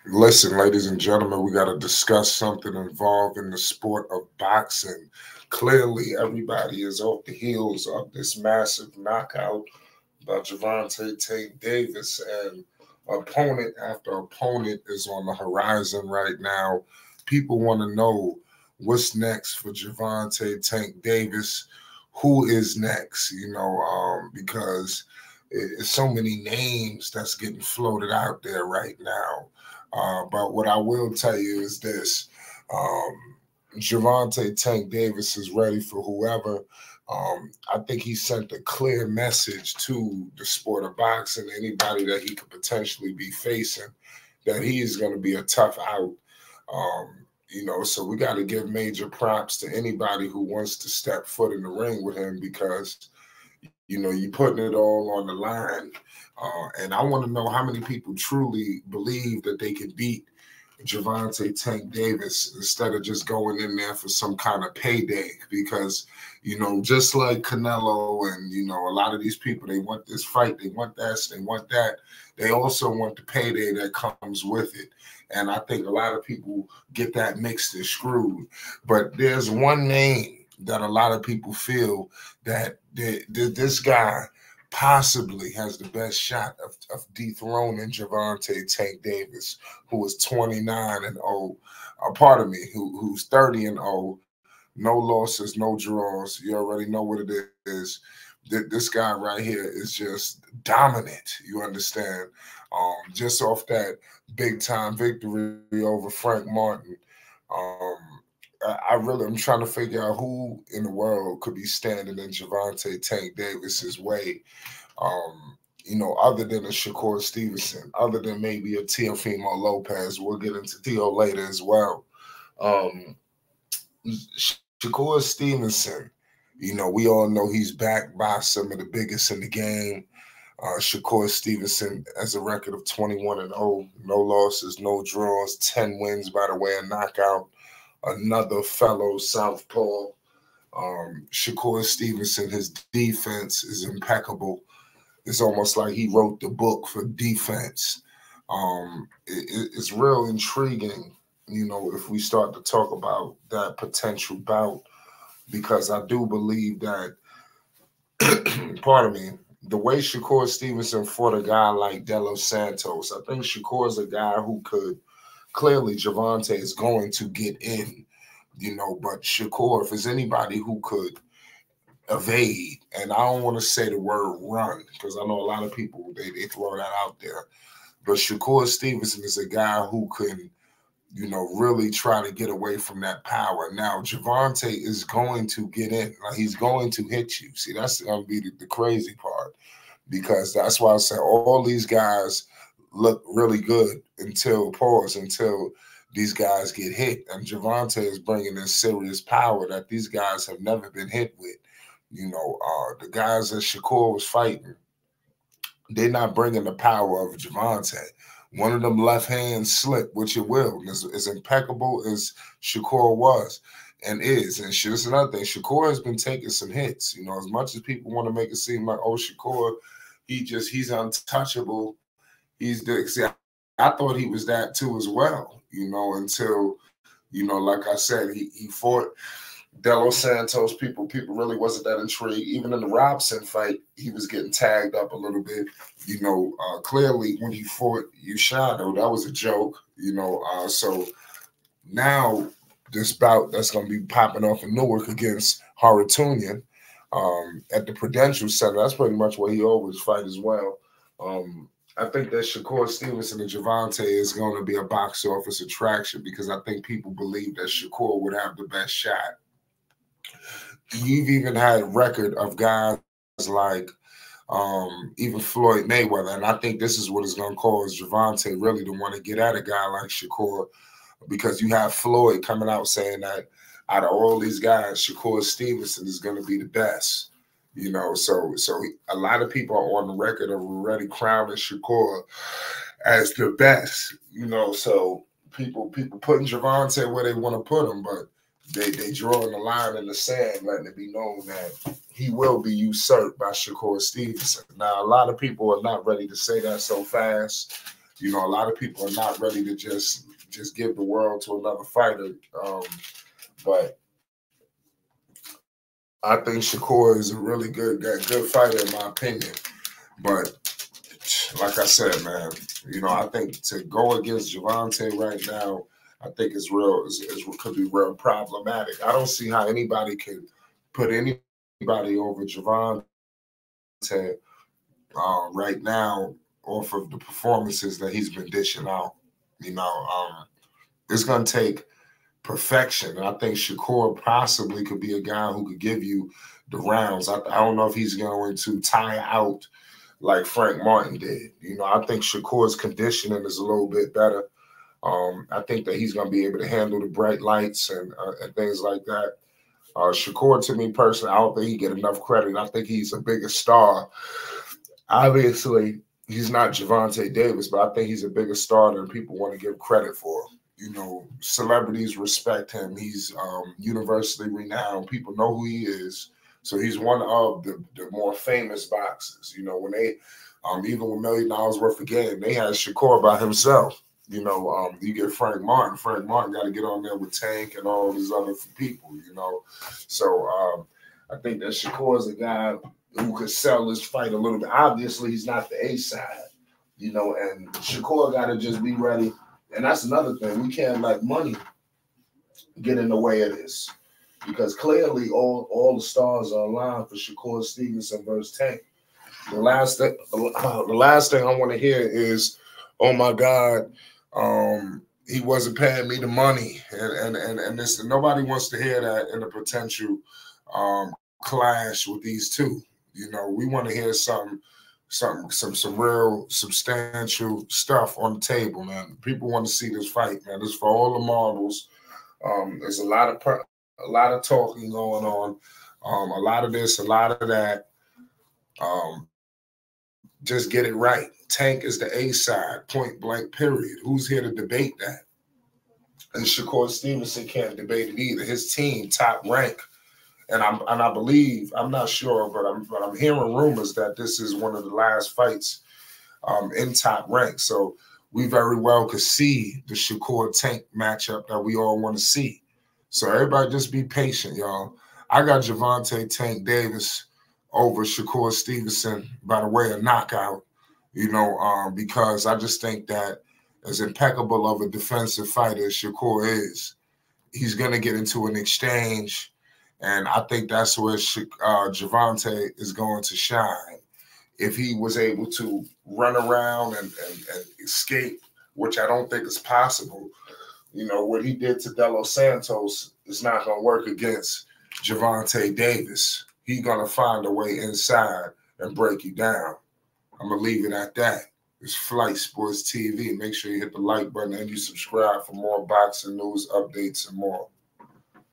Listen, ladies and gentlemen, we got to discuss something involved in the sport of boxing. Clearly, everybody is off the heels of this massive knockout by Gervonta Tank Davis, and opponent after opponent is on the horizon right now. People want to know what's next for Gervonta Tank Davis. Who is next? Because it's so many names that's getting floated out there right now. But what I will tell you is this. Gervonta Tank Davis is ready for whoever. I think he sent a clear message to the sport of boxing, anybody that he could potentially be facing, that he is going to be a tough out. So we got to give major props to anybody who wants to step foot in the ring with him because, you're putting it all on the line. And I want to know how many people truly believe that they can beat Gervonta Tank Davis instead of just going in there for some kind of payday because, just like Canelo and, a lot of these people, they want this fight, they want this, they want that. They also want the payday that comes with it. And I think a lot of people get that mixed and screwed. But there's one name that a lot of people feel that this guy possibly has the best shot of dethroning Gervonta Tank Davis, who is 29-0. Pardon me, who's 30-0. No losses, no draws. You already know what it is. This guy right here is just dominant. You understand? Just off that big time victory over Frank Martin. I'm trying to figure out who in the world could be standing in Gervonta Tank Davis's way. Other than a Shakur Stevenson, other than maybe a Teofimo Lopez. We'll get into Teo later as well. Shakur Stevenson, we all know he's backed by some of the biggest in the game. Shakur Stevenson has a record of 21-0, no losses, no draws, 10 wins by the way of knockout. Another fellow southpaw. Shakur Stevenson, his defense is impeccable. It's almost like he wrote the book for defense. It's real intriguing, if we start to talk about that potential bout, because I do believe that, pardon me, the way Shakur Stevenson fought a guy like De Los Santos, I think Shakur is a guy who could, clearly Gervonta is going to get in, but Shakur, if there's anybody who could evade, and I don't want to say the word run because I know a lot of people they throw that out there, but Shakur Stevenson is a guy who can, really try to get away from that power. Now Gervonta is going to get in, like he's going to hit you. See, that's going to be the crazy part, because that's why I say all these guys look really good until these guys get hit, and Gervonta is bringing in serious power that these guys have never been hit with. The guys that Shakur was fighting, they're not bringing the power of Gervonta. One of them left hands slip, which it will, as impeccable as Shakur was and is. And that's another thing. Shakur has been taking some hits. As much as people want to make it seem like, oh, Shakur, he's untouchable. See, I thought he was that too as well, until, like I said, he fought De Los Santos. People really wasn't that intrigued. Even in the Robson fight, he was getting tagged up a little bit. Clearly when he fought Ushado, that was a joke. So now this bout that's going to be popping off in Newark against Harutunian at the Prudential Center, that's pretty much where he always fight as well. I think that Shakur Stevenson and Gervonta is going to be a box office attraction because I think people believe that Shakur would have the best shot. You've even had record of guys like even Floyd Mayweather, and I think this is what is going to cause Gervonta really to want to get at a guy like Shakur, because you have Floyd coming out saying that out of all these guys, Shakur Stevenson is going to be the best. So a lot of people are on the record of already crowning Shakur as the best. So people putting Gervonta where they want to put him, but they drawing a line in the sand, letting it be known that he will be usurped by Shakur Stevenson. Now, a lot of people are not ready to say that so fast. You know, a lot of people are not ready to just give the world to another fighter. But I think Shakur is a really good fighter in my opinion. But like I said, man, you know, I think to go against Gervonta right now, I think it's could be real problematic. I don't see how anybody could put anybody over Gervonta right now off of the performances that he's been dishing out. You know, it's going to take perfection. And I think Shakur possibly could be a guy who could give you the rounds. I don't know if he's going to tire out like Frank Martin did. You know, I think Shakur's conditioning is a little bit better. I think that he's going to be able to handle the bright lights and things like that. Shakur, to me personally, I don't think he get enough credit. I think he's a bigger star. Obviously, he's not Gervonta Davis, but I think he's a bigger star than people want to give credit for. You know, celebrities respect him. He's universally renowned. People know who he is. So he's one of the more famous boxers. You know, when they, even with $1 million worth of game, they had Shakur by himself. You know, you get Frank Martin. Frank Martin got to get on there with Tank and all these other people, you know. So I think that Shakur is a guy who could sell this fight a little bit. Obviously, he's not the A side, you know, and Shakur got to just be ready. And that's another thing. We can't let money get in the way of this, because clearly all the stars are aligned for Shakur Stevenson versus Tank. The last thing I want to hear is, "Oh my God, he wasn't paying me the money," and this. Nobody wants to hear that in a potential clash with these two. You know, we want to hear some real substantial stuff on the table, man. People want to see this fight, man. This is for all the marbles. There's a lot of talking going on, a lot of this, a lot of that. Just get it right. Tank is the A side, point blank, period. Who's here to debate that? And Shakur Stevenson can't debate it either. His team, top rank. And I believe, I'm not sure, but I'm hearing rumors that this is one of the last fights in top rank. So we very well could see the Shakur Tank matchup that we all want to see. So everybody just be patient, y'all. I got Gervonta Tank Davis over Shakur Stevenson by the way of knockout, you know, because I just think that as impeccable of a defensive fighter as Shakur is, he's going to get into an exchange, and I think that's where Gervonta is going to shine. If he was able to run around and escape, which I don't think is possible, you know, what he did to De Los Santos is not going to work against Gervonta Davis. He's going to find a way inside and break you down. I'm going to leave it at that. It's Flight Sports TV. Make sure you hit the like button and you subscribe for more boxing news, updates, and more.